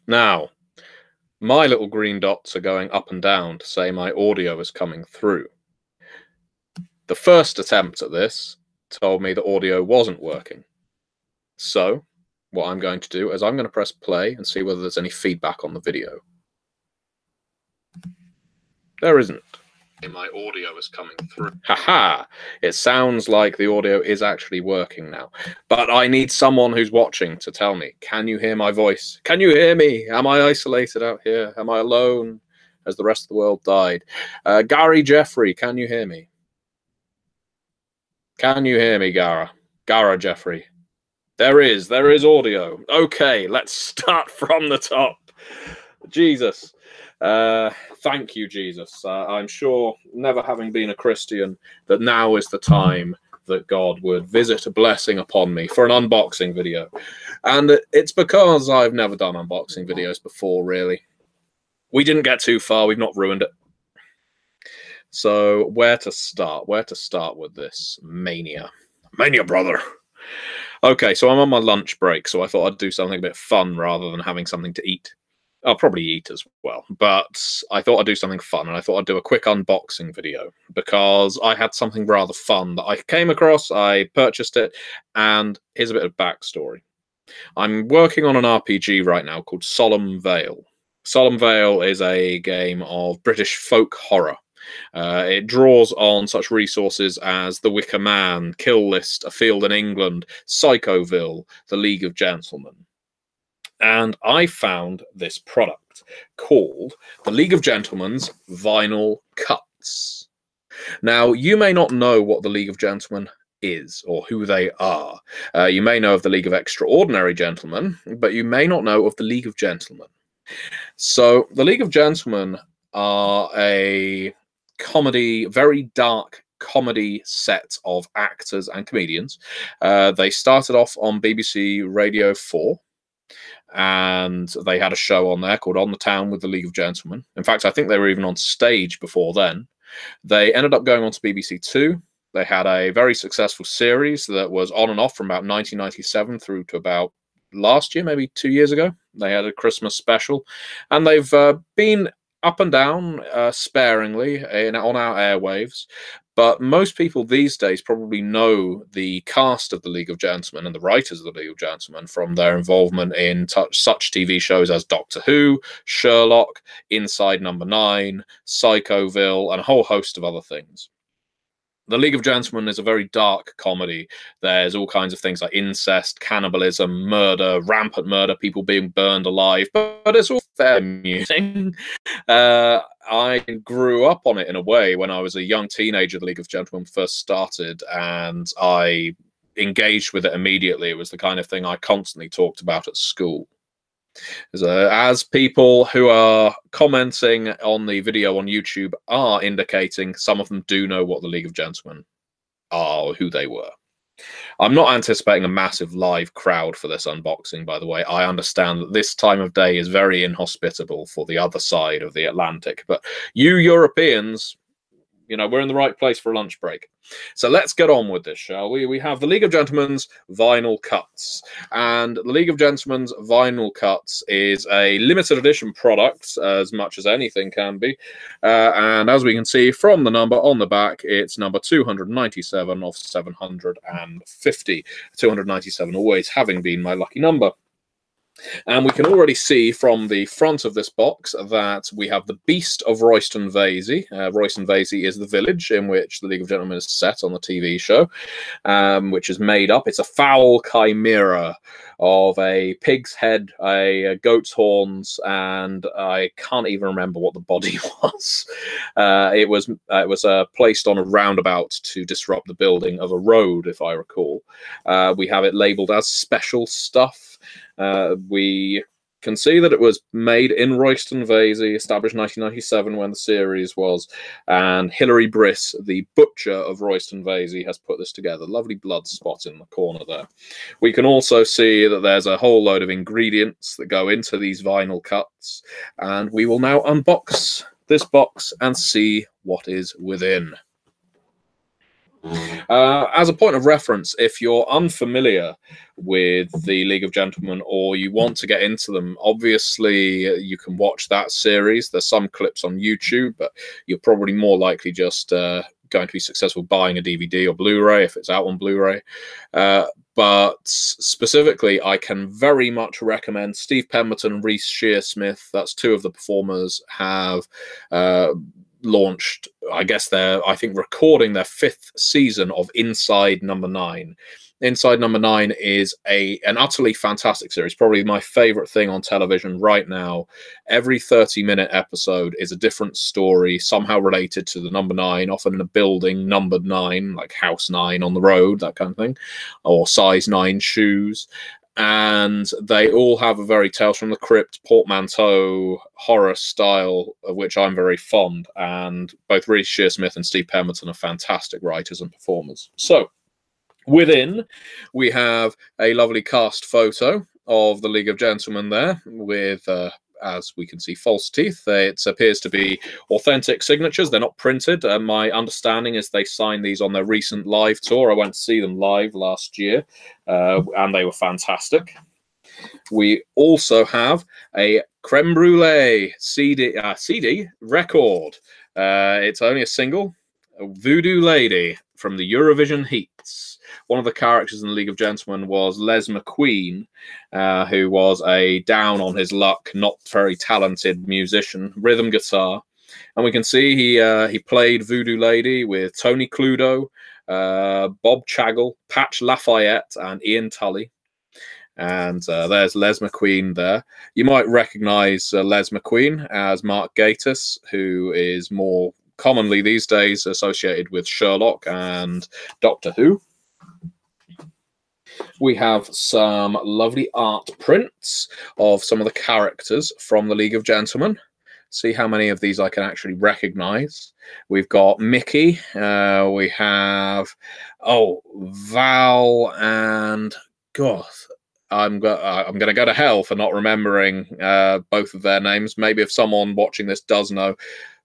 Now, my little green dots are going up and down to say my audio is coming through. The first attempt at this told me the audio wasn't working. So, what I'm going to do is I'm going to press play and see whether there's any feedback on the video. There isn't. My audio is coming through. Haha! It sounds like the audio is actually working now. But I need someone who's watching to tell me, can you hear my voice? Can you hear me? Am I isolated out here? Am I alone? Has the rest of the world died? Gary Jeffrey, can you hear me? Can you hear me, Gara? Gara Jeffrey. There is audio. Okay, let's start from the top. Jesus. Thank you, Jesus. I'm sure, never having been a Christian, that now is the time that God would visit a blessing upon me for an unboxing video. And it's because I've never done unboxing videos before, really. We didn't get too far. We've not ruined it. So where to start? Where to start with this mania? Mania, brother. Okay, so I'm on my lunch break, so I thought I'd do something a bit fun rather than having something to eat. I'll probably eat as well, but I thought I'd do something fun, and I thought I'd do a quick unboxing video because I had something rather fun that I came across, I purchased it, and here's a bit of backstory. I'm working on an RPG right now called Solemn Vale. Solemn Vale is a game of British folk horror. It draws on such resources as The Wicker Man, Kill List, A Field in England, Psychoville, The League of Gentlemen. And I found this product called the League of Gentlemen's Vinyl Cuts. Now, you may not know what the League of Gentlemen is or who they are. You may know of the League of Extraordinary Gentlemen, but you may not know of the League of Gentlemen. So, the League of Gentlemen are a comedy, very dark comedy set of actors and comedians. They started off on BBC Radio 4. And they had a show on there called On the Town with the League of Gentlemen. In fact, I think they were even on stage before then. They ended up going on to BBC Two. They had a very successful series that was on and off from about 1997 through to about last year, maybe 2 years ago. They had a Christmas special. And they've been up and down sparingly on our airwaves. But most people these days probably know the cast of the League of Gentlemen and the writers of the League of Gentlemen from their involvement in such TV shows as Doctor Who, Sherlock, Inside Number 9, Psychoville, and a whole host of other things. The League of Gentlemen is a very dark comedy. There's all kinds of things like incest, cannibalism, murder, rampant murder, people being burned alive, but it's all fairly amusing. I grew up on it in a way when I was a young teenager. The League of Gentlemen first started, and I engaged with it immediately. It was the kind of thing I constantly talked about at school. As people who are commenting on the video on YouTube are indicating, some of them do know what the League of Gentlemen are or who they were. I'm not anticipating a massive live crowd for this unboxing, by the way. I understand that this time of day is very inhospitable for the other side of the Atlantic, but you Europeans, you know, we're in the right place for a lunch break. So let's get on with this, shall we? We have the League of Gentlemen's Vinyl Cuts. And the League of Gentlemen's Vinyl Cuts is a limited edition product, as much as anything can be. And as we can see from the number on the back, it's number 297 of 750. 297 always having been my lucky number. And we can already see from the front of this box that we have the Beast of Royston Vasey. Royston Vasey is the village in which the League of Gentlemen is set on the TV show, which is made up. It's a foul chimera of a pig's head, a goat's horns, and I can't even remember what the body was. It was placed on a roundabout to disrupt the building of a road, if I recall. We have it labelled as special stuff. We can see that it was made in Royston Vasey, established 1997 when the series was, and Hilary Briss, the butcher of Royston Vasey, has put this together. Lovely blood spot in the corner there. We can also see that there's a whole load of ingredients that go into these vinyl cuts, and we will now unbox this box and see what is within. As a point of reference, if you're unfamiliar with the League of Gentlemen or you want to get into them, obviously you can watch that series. There's some clips on YouTube, but you're probably more likely just going to be successful buying a DVD or Blu-ray if it's out on Blu-ray. But specifically, I can very much recommend Steve Pemberton and Reece Shearsmith. That's two of the performers have launched, I guess I think recording their 5th season of Inside Number 9. Inside Number 9 is an utterly fantastic series, probably my favorite thing on television right now. Every 30-minute episode is a different story, somehow related to the number 9, often in a building numbered 9, like House 9 on the road, that kind of thing, or size 9 shoes. And they all have a very Tales from the Crypt, portmanteau horror style, of which I'm very fond. And both Reece Shearsmith and Steve Pemberton are fantastic writers and performers. So, within, we have a lovely cast photo of the League of Gentlemen there with, as we can see, false teeth. It appears to be authentic signatures. They're not printed. My understanding is they signed these on their recent live tour. I went to see them live last year, and they were fantastic. We also have a creme brulee CD record. It's only a single, Voodoo Lady from the Eurovision Heats. One of the characters in the League of Gentlemen was Les McQueen, who was a down-on-his-luck, not very talented musician, rhythm guitar. And we can see he played Voodoo Lady with Tony Cluedo, Bob Chagall, Patch Lafayette, and Ian Tully. And there's Les McQueen there. You might recognize Les McQueen as Mark Gatiss, who is more commonly these days associated with Sherlock and Doctor Who. We have some lovely art prints of some of the characters from the League of Gentlemen. See how many of these I can actually recognize. We've got Mickey. We have, Val and Goth. I'm going to go to hell for not remembering both of their names. Maybe if someone watching this does know.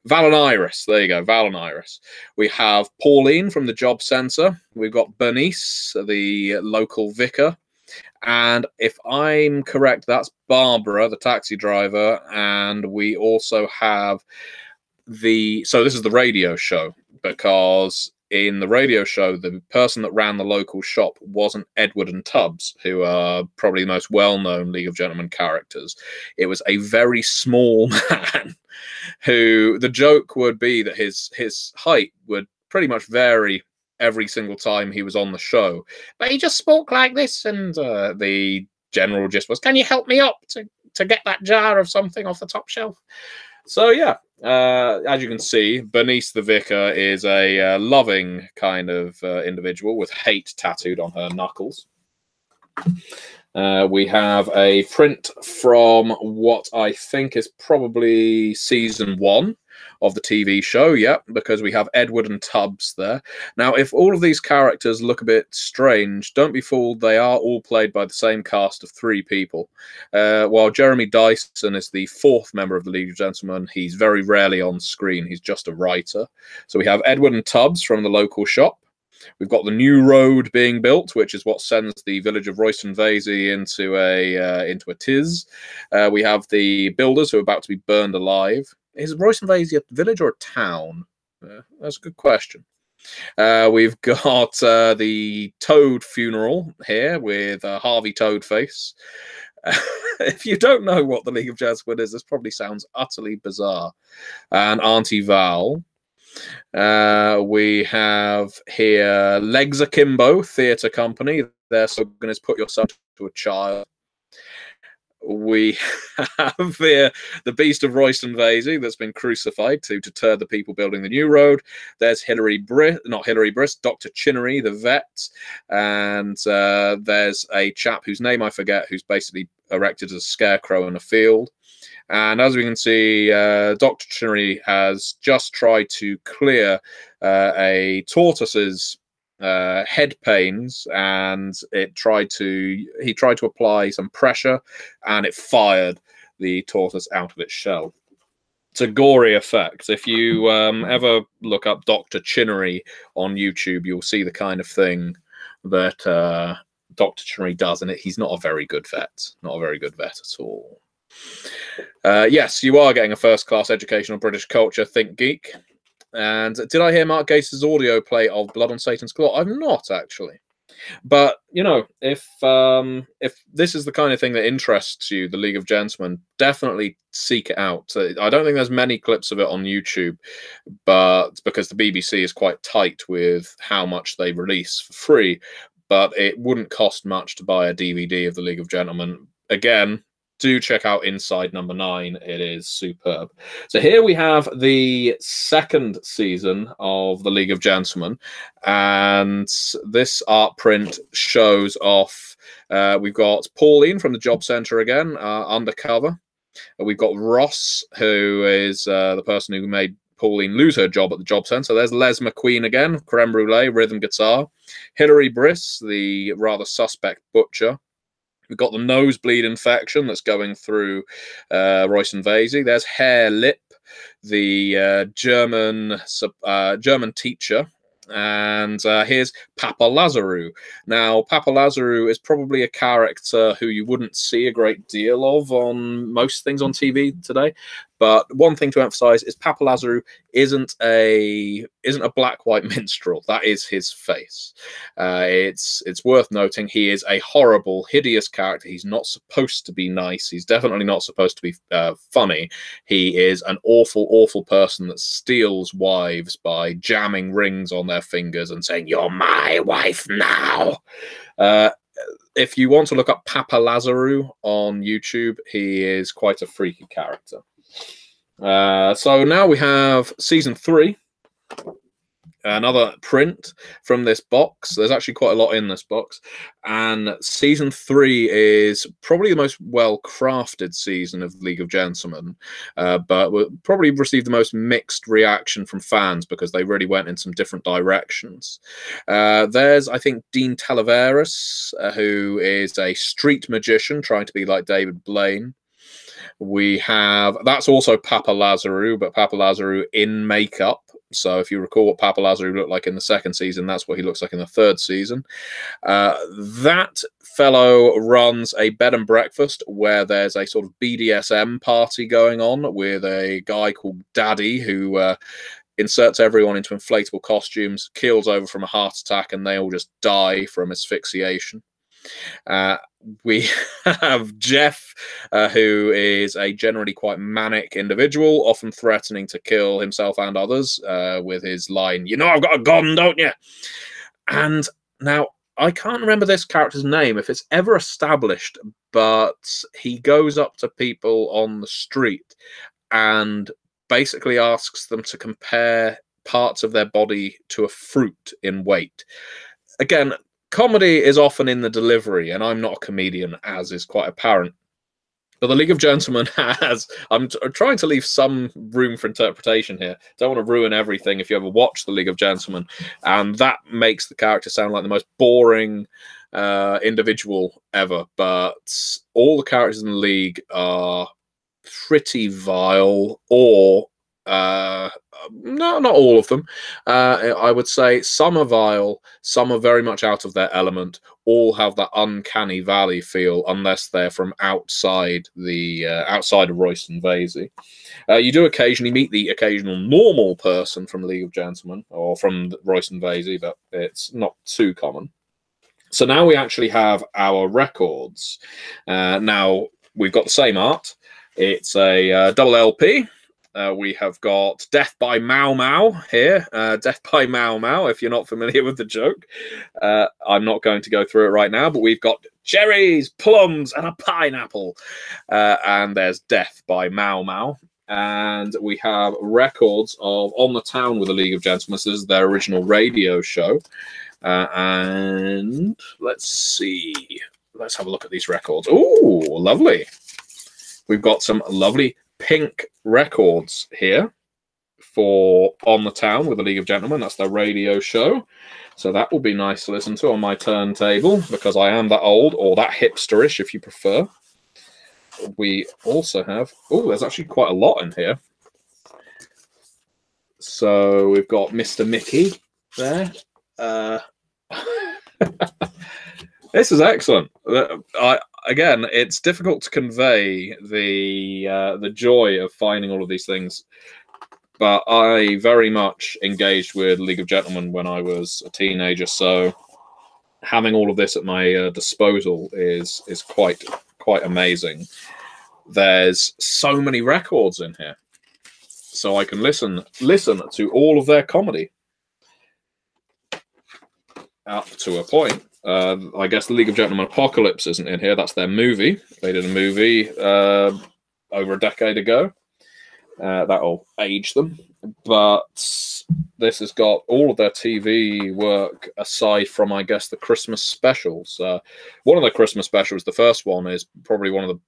Val and Iris. There you go, Val and Iris. We have Pauline from the job centre. We've got Bernice, the local vicar. And if I'm correct, that's Barbara, the taxi driver. And we also have so this is the radio show, because in the radio show, the person that ran the local shop wasn't Edward and Tubbs, who are probably the most well-known League of Gentlemen characters. It was a very small man who, the joke would be that his height would pretty much vary every single time he was on the show. But he just spoke like this, and the general gist was, can you help me up to get that jar of something off the top shelf? So, yeah, as you can see, Bernice the Vicar is a loving kind of individual with hate tattooed on her knuckles. We have a print from what I think is probably season 1 of the TV show, because we have Edward and Tubbs there. Now, if all of these characters look a bit strange, don't be fooled, they are all played by the same cast of 3 people. While Jeremy Dyson is the 4th member of the League of Gentlemen, he's very rarely on screen, he's just a writer. So we have Edward and Tubbs from the local shop. We've got the new road being built, which is what sends the village of Royston Vasey into a tiz. We have the builders who are about to be burned alive. Is Royston Vasey a village or a town? That's a good question. We've got the Toad funeral here with Harvey Toadface. If you don't know what the League of Gentlemen is, this probably sounds utterly bizarre. And Auntie Val. We have here Legs Akimbo Theatre Company. Their slogan is "Put yourself to a child." We have here the Beast of Royston Vasey that's been crucified to deter the people building the new road. There's Dr. Chinnery, the vet. And there's a chap whose name I forget, who's basically erected as a scarecrow in a field. And as we can see, Dr. Chinnery has just tried to clear a tortoise's head pains, and he tried to apply some pressure, and it fired the tortoise out of its shell. It's a gory effect. If you ever look up Dr. Chinnery on YouTube, you'll see the kind of thing that Dr. Chinnery does, and he's not a very good vet. Not a very good vet at all. Yes, you are getting a first-class educational British culture, Think Geek. And did I hear Mark Gase's audio play of Blood on Satan's Claw? I've not, actually. But, you know, if this is the kind of thing that interests you, the League of Gentlemen, definitely seek it out. I don't think there's many clips of it on YouTube, but because the BBC is quite tight with how much they release for free, but it wouldn't cost much to buy a DVD of the League of Gentlemen. Again, do check out Inside #9. It is superb. So here we have the second season of the League of Gentlemen, and this art print shows off. We've got Pauline from the Job Centre again, undercover. We've got Ross, who is the person who made Pauline lose her job at the Job Centre. There's Les McQueen again, creme brulee, rhythm guitar. Hilary Briss, the rather suspect butcher. We've got the nosebleed infection that's going through Royce and Vasey. There's Hair Lip, the German teacher. And here's Papa Lazarou. Now, Papa Lazarou is probably a character who you wouldn't see a great deal of on most things on TV today. But one thing to emphasize is Papa Lazarou isn't a black-white minstrel. That is his face. It's worth noting he is a horrible, hideous character. He's not supposed to be nice. He's definitely not supposed to be funny. He is an awful, awful person that steals wives by jamming rings on their fingers and saying, "You're my wife now." If you want to look up Papa Lazarou on YouTube, he is quite a freaky character. So now we have season 3, another print from this box. There's actually quite a lot in this box, and season 3 is probably the most well-crafted season of League of Gentlemen, but will probably receive the most mixed reaction from fans because they really went in some different directions. There's, I think, Dean Talaveras, who is a street magician trying to be like David Blaine. We have, that's also Papa Lazarou, but Papa Lazarou in makeup. So if you recall what Papa Lazarou looked like in the second season, that's what he looks like in the third season. That fellow runs a bed and breakfast where there's a sort of BDSM party going on with a guy called Daddy who inserts everyone into inflatable costumes, keels over from a heart attack, and they all just die from asphyxiation. We have Jeff, who is a generally quite manic individual, often threatening to kill himself and others with his line, "You know I've got a gun, don't you?" And now, I can't remember this character's name, if it's ever established, but he goes up to people on the street and basically asks them to compare parts of their body to a fruit in weight. Again, comedy is often in the delivery, and I'm not a comedian, as is quite apparent. But the League of Gentlemen has... I'm trying to leave some room for interpretation here. Don't want to ruin everything if you ever watch the League of Gentlemen. And that makes the character sound like the most boring individual ever. But all the characters in the League are pretty vile, or... no, not all of them. I would say some are vile, some are very much out of their element. All have that uncanny valley feel, unless they're from outside the outside of Royce and Vasey. You do occasionally meet the occasional normal person from League of Gentlemen or from Royce and Vasey, but it's not too common. So now we actually have our records. Now we've got the same art. It's a double LP. We have got Death by Mau Mau here. Death by Mau Mau, if you're not familiar with the joke. I'm not going to go through it right now, but we've got cherries, plums, and a pineapple. And there's Death by Mau Mau. And we have records of On the Town with the League of Gentlemen. This is their original radio show. And let's see. Let's have a look at these records. Oh, lovely. We've got some lovely pink records here for On the Town with the League of Gentlemen. That's their radio show. So that will be nice to listen to on my turntable, because I am that old, or that hipsterish if you prefer. We also have... oh, there's actually quite a lot in here. So we've got Mr. Mickey there. This is excellent. Again, it's difficult to convey the joy of finding all of these things, but I very much engaged with League of Gentlemen when I was a teenager, so having all of this at my disposal is quite amazing. There's so many records in here, so I can listen to all of their comedy up to a point. I guess the League of Gentlemen Apocalypse isn't in here. That's their movie. They did a movie over a decade ago. That'll age them. But this has got all of their TV work aside from, I guess, the Christmas specials. One of the Christmas specials, the first one, is probably one of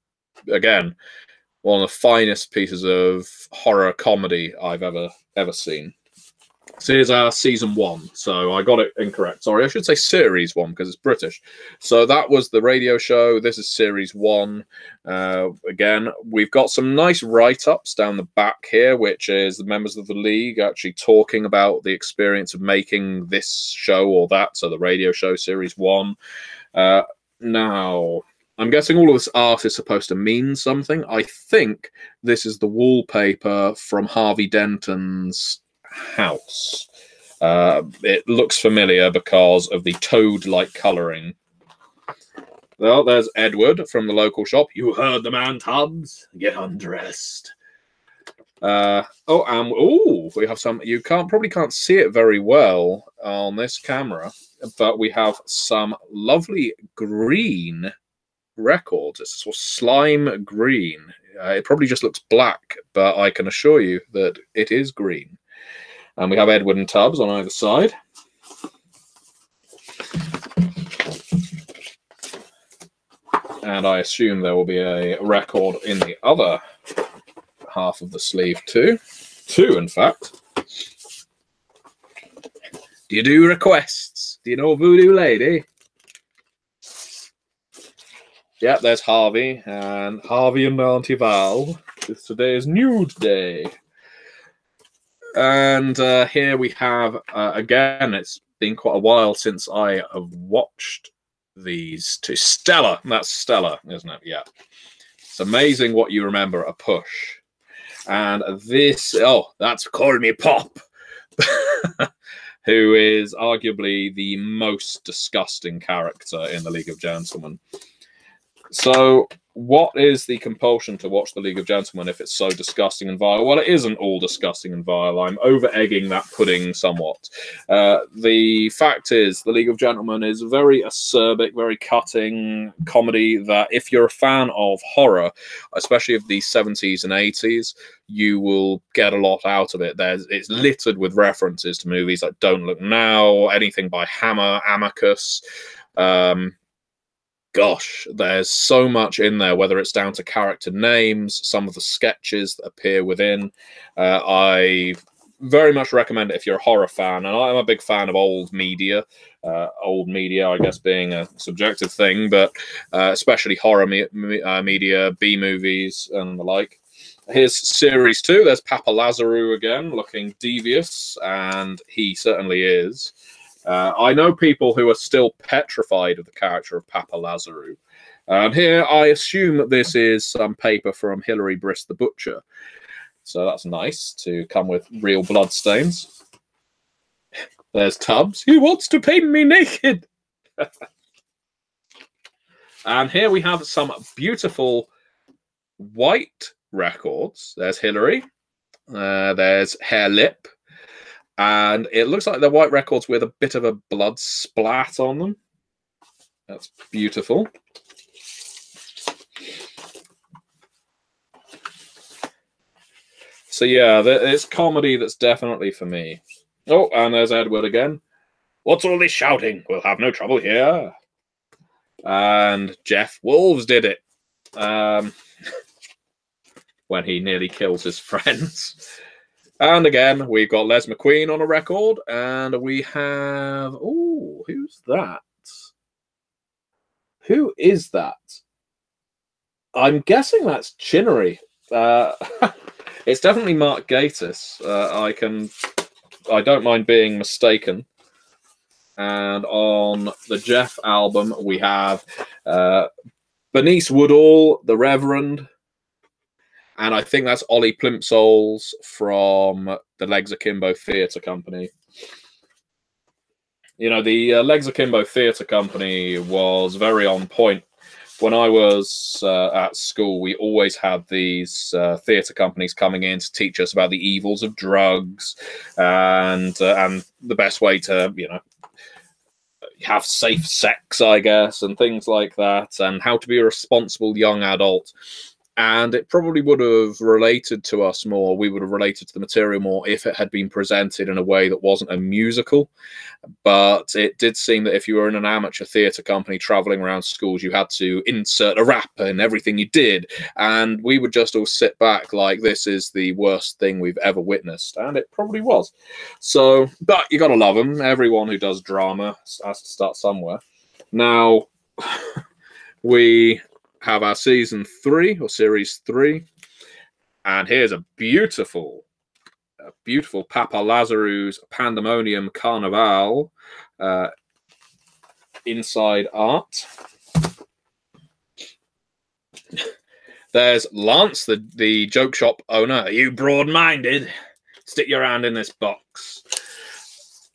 the finest pieces of horror comedy I've ever seen. So here's our season 1. So I got it incorrect. Sorry, I should say series 1 because it's British. So that was the radio show. This is series 1. Again, we've got some nice write-ups down the back here, which is the members of the League actually talking about the experience of making this show or that. So the radio show, series 1. Now, I'm guessing all of this art is supposed to mean something. I think this is the wallpaper from Harvey Denton's house. It looks familiar because of the toad-like colouring. Well, there's Edward from the local shop. You heard the man, Tubbs. Get undressed. We have some. You probably can't see it very well on this camera, but we have some lovely green records. It's sort of slime green. It probably just looks black, but I can assure you that it is green. And we have Edward and Tubbs on either side. And I assume there will be a record in the other half of the sleeve too. 2, in fact. Do you do requests? Do you know Voodoo Lady? Yeah, there's Harvey. And Harvey and Auntie Val. It's today's nude day. And here we have, again, it's been quite a while since I have watched these two. Stella. That's Stella, isn't it? Yeah. It's amazing what you remember at a push. And this, that's Call Me Pop, who is arguably the most disgusting character in the League of Gentlemen. So, what is the compulsion to watch the League of Gentlemen if it's so disgusting and vile? Well, it isn't all disgusting and vile. I'm over-egging that pudding somewhat. The fact is, the League of Gentlemen is very acerbic, very cutting comedy that if you're a fan of horror, especially of the 70s and 80s, you will get a lot out of it. It's littered with references to movies like Don't Look Now, anything by Hammer, Amicus. Gosh, there's so much in there, whether it's down to character names, some of the sketches that appear within. I very much recommend it if you're a horror fan, and I'm a big fan of old media. Old media, I guess, being a subjective thing, but especially horror media, B-movies, and the like. Here's series 2. There's Papa Lazarou again, looking devious, and he certainly is. I know people who are still petrified of the character of Papa Lazarou. And here, I assume that this is some paper from Hilary Briss the Butcher. So that's nice to come with real bloodstains. There's Tubbs. He wants to paint me naked. And here we have some beautiful white records. There's Hilary. There's Hair Lip. And it looks like they're white records with a bit of a blood splat on them. That's beautiful. So yeah, it's comedy that's definitely for me. Oh, and there's Edward again. What's all this shouting? We'll have no trouble here. And Jeff Wolves did it. When he nearly kills his friends. And again, we've got Les McQueen on a record, and we have... Oh, who's that? Who is that? I'm guessing that's Chinnery. It's definitely Mark Gatiss. I don't mind being mistaken. And on the Jeff album, we have Bernice Woodall, the Reverend, and I think that's Ollie Plimsolls from the Legs Akimbo Theatre Company. You know, the Legs Akimbo Theatre Company was very on point. When I was at school, we always had these theatre companies coming in to teach us about the evils of drugs and the best way to, you know, have safe sex, I guess, and things like that, and how to be a responsible young adult. And it probably would have related to us more. We would have related to the material more if it had been presented in a way that wasn't a musical. But it did seem that if you were in an amateur theatre company traveling around schools, you had to insert a rap in everything you did. And we would just all sit back like, this is the worst thing we've ever witnessed. And it probably was. So, but you got to love them. Everyone who does drama has to start somewhere. Now, we have our season 3 or series 3, and here's a beautiful Papa Lazaru's Pandemonium Carnival inside art. There's Lance, the joke shop owner. Are you broad-minded? Stick your hand in this box.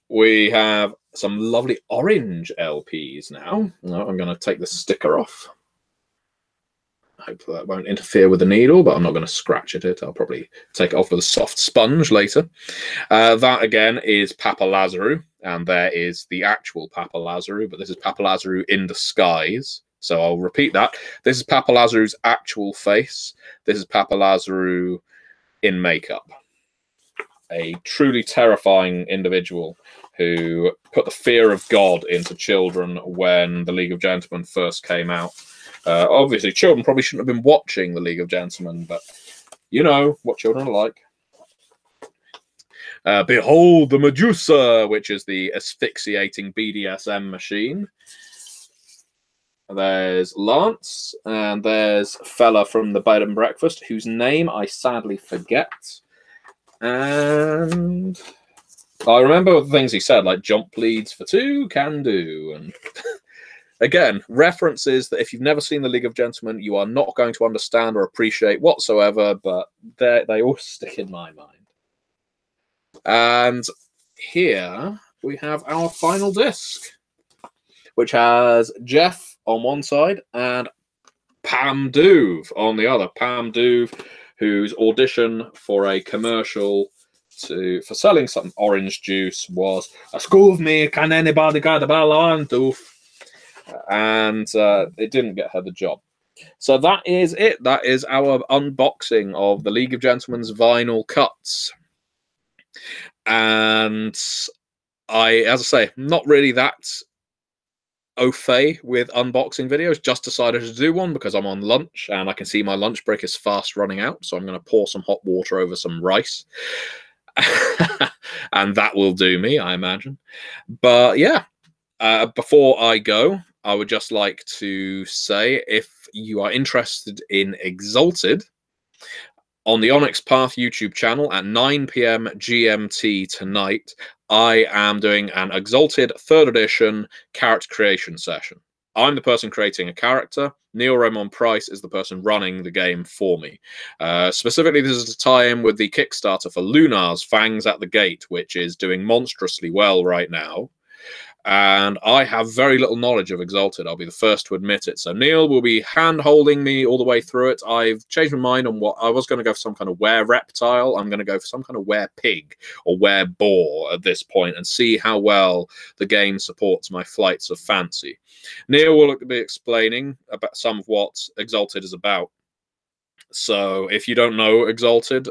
We have some lovely orange LPs now. I'm going to take the sticker off. Hopefully that won't interfere with the needle, but I'm not going to scratch at it. I'll probably take it off with a soft sponge later. That, again, is Papa Lazaru, and there is the actual Papa Lazaru, but this is Papa Lazaru in disguise. So I'll repeat that. This is Papa Lazaru's actual face. This is Papa Lazaru in makeup. A truly terrifying individual who put the fear of God into children when the League of Gentlemen first came out. Obviously, children probably shouldn't have been watching the League of Gentlemen, but you know what children are like. Behold the Medusa, which is the asphyxiating BDSM machine. There's Lance, and there's a fella from the Bed and Breakfast, whose name I sadly forget. And I remember the things he said, like jump leads for 2, can do, and... Again, references that if you've never seen the League of Gentlemen, you are not going to understand or appreciate whatsoever, but they all stick in my mind. And here we have our final disc, which has Jeff on one side and Pam Douve on the other. Pam Douve, whose audition for a commercial for selling some orange juice was, "Excuse me, can anybody get a ball on Douve?" And it didn't get her the job. So that is it. That is our unboxing of the League of Gentlemen's vinyl cuts. And as I say, not really that au fait with unboxing videos. Just decided to do one because I'm on lunch and I can see my lunch break is fast running out. So I'm going to pour some hot water over some rice. And that will do me, I imagine. But yeah, before I go, I would just like to say, if you are interested in Exalted, on the Onyx Path YouTube channel at 9 PM GMT tonight, I am doing an Exalted 3rd edition character creation session. I'm the person creating a character. Neil Raymond Price is the person running the game for me. Specifically, this is to tie in with the Kickstarter for Lunar's Fangs at the Gate, which is doing monstrously well right now. And I have very little knowledge of Exalted. I'll be the first to admit it. So Neil will be hand-holding me all the way through it. I've changed my mind on what I was going to go for, some kind of were-reptile. I'm going to go for some kind of were-pig or were-boar at this point and see how well the game supports my flights of fancy. Neil will be explaining about some of what Exalted is about. So if you don't know Exalted,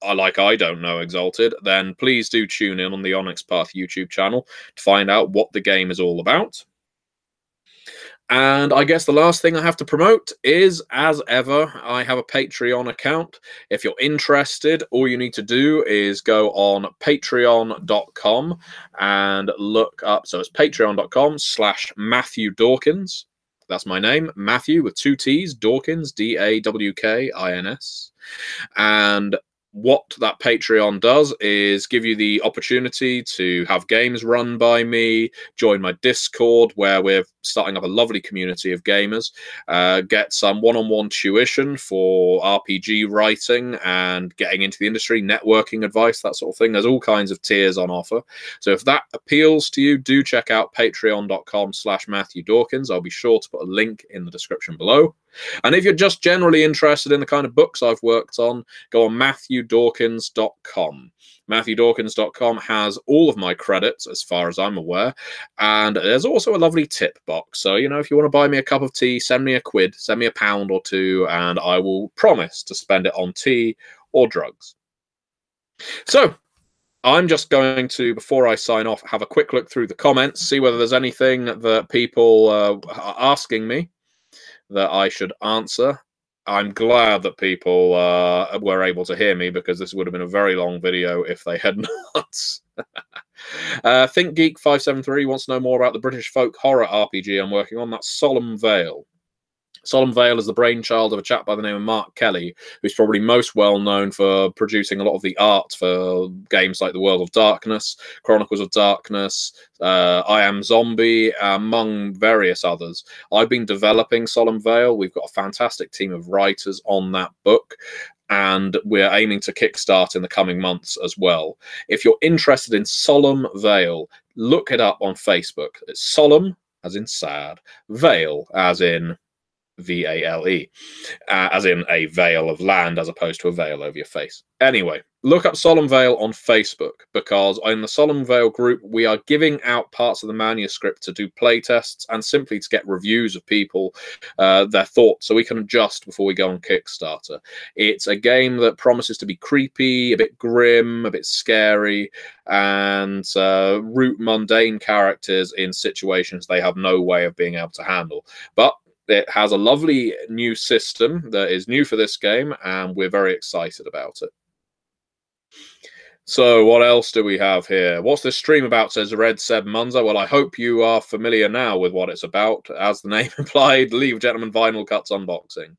I don't know Exalted, then please do tune in on the Onyx Path YouTube channel to find out what the game is all about. And I guess the last thing I have to promote is, as ever, I have a Patreon account. If you're interested, all you need to do is go on patreon.com and look up. So it's patreon.com/Matthew Dawkins. That's my name, Matthew with 2 T's, Dawkins, Dawkins. And what that Patreon does is give you the opportunity to have games run by me, join my Discord, where we're starting up a lovely community of gamers, get some one-on-one tuition for RPG writing and getting into the industry, networking advice, that sort of thing. There's all kinds of tiers on offer. So if that appeals to you, do check out patreon.com/Matthew Dawkins. I'll be sure to put a link in the description below. And if you're just generally interested in the kind of books I've worked on, go on MatthewDawkins.com. MatthewDawkins.com has all of my credits, as far as I'm aware, and there's also a lovely tip box. So, you know, if you want to buy me a cup of tea, send me a quid, send me a pound or two, and I will promise to spend it on tea or drugs. So, I'm just going to, before I sign off, have a quick look through the comments, see whether there's anything that people are asking me that I should answer. I'm glad that people were able to hear me, because this would have been a very long video if they had not. Think Geek 573 wants to know more about the British folk horror RPG I'm working on. That's Solemn Vale. Solemn Vale is the brainchild of a chap by the name of Mark Kelly, who's probably most well known for producing a lot of the art for games like The World of Darkness, Chronicles of Darkness, I Am Zombie, among various others. I've been developing Solemn Vale. We've got a fantastic team of writers on that book, and we're aiming to kickstart in the coming months as well. If you're interested in Solemn Vale, look it up on Facebook. It's Solemn, as in sad, Vale, as in V-A-L-E, as in a veil of land as opposed to a veil over your face. Anyway, look up Solemn Vale on Facebook, because in the Solemn Vale group, we are giving out parts of the manuscript to do playtests and simply to get reviews of people, their thoughts, so we can adjust before we go on Kickstarter. It's a game that promises to be creepy, a bit grim, a bit scary, and root mundane characters in situations they have no way of being able to handle. But it has a lovely new system that is new for this game, and we're very excited about it. So what else do we have here? What's this stream about, says Red Seb Munza. Well, I hope you are familiar now with what it's about. As the name implied, Leave Gentleman Vinyl Cuts unboxing.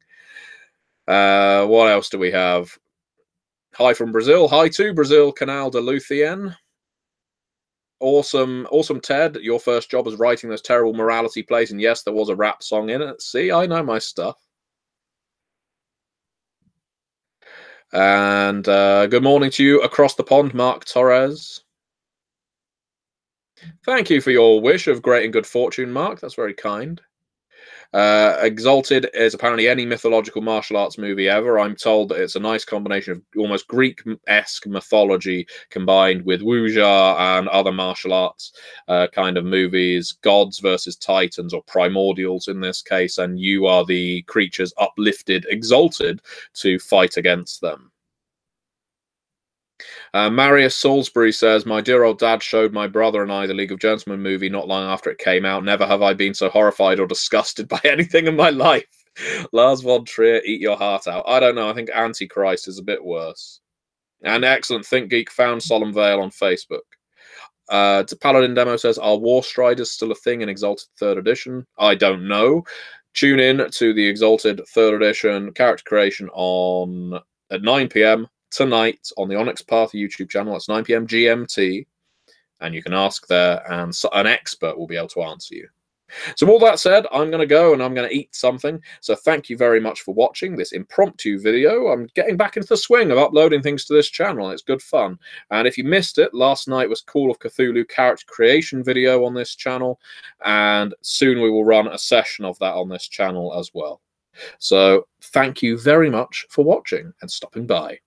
What else do we have? Hi from Brazil. Hi to Brazil, Canal de Luthien. Awesome Ted, your first job was writing those terrible morality plays, and yes, there was a rap song in it. See, I know my stuff. And good morning to you across the pond, Mark Torres. Thank you for your wish of great and good fortune, Mark. That's very kind. Exalted is apparently any mythological martial arts movie ever. I'm told that it's a nice combination of almost Greek-esque mythology combined with wuxia and other martial arts kind of movies, gods versus titans, or primordials in this case, and you are the creatures uplifted, exalted to fight against them. Marius Salisbury says, my dear old dad showed my brother and I the League of Gentlemen movie not long after it came out. Never have I been so horrified or disgusted by anything in my life. Lars von Trier, eat your heart out. I don't know. I think Antichrist is a bit worse. And excellent. Think Geek found Solemn Vale on Facebook. Paladin Demo says, are War Striders still a thing in Exalted 3rd Edition? I don't know. Tune in to the Exalted 3rd Edition character creation at 9 p.m. tonight on the Onyx Path YouTube channel. It's 9 p.m. GMT, and you can ask there, and an expert will be able to answer you. So all that said, I'm going to go and I'm going to eat something. So thank you very much for watching this impromptu video. I'm getting back into the swing of uploading things to this channel. It's good fun. And if you missed it, last night was Call of Cthulhu character creation video on this channel, and soon we will run a session of that on this channel as well. So thank you very much for watching and stopping by.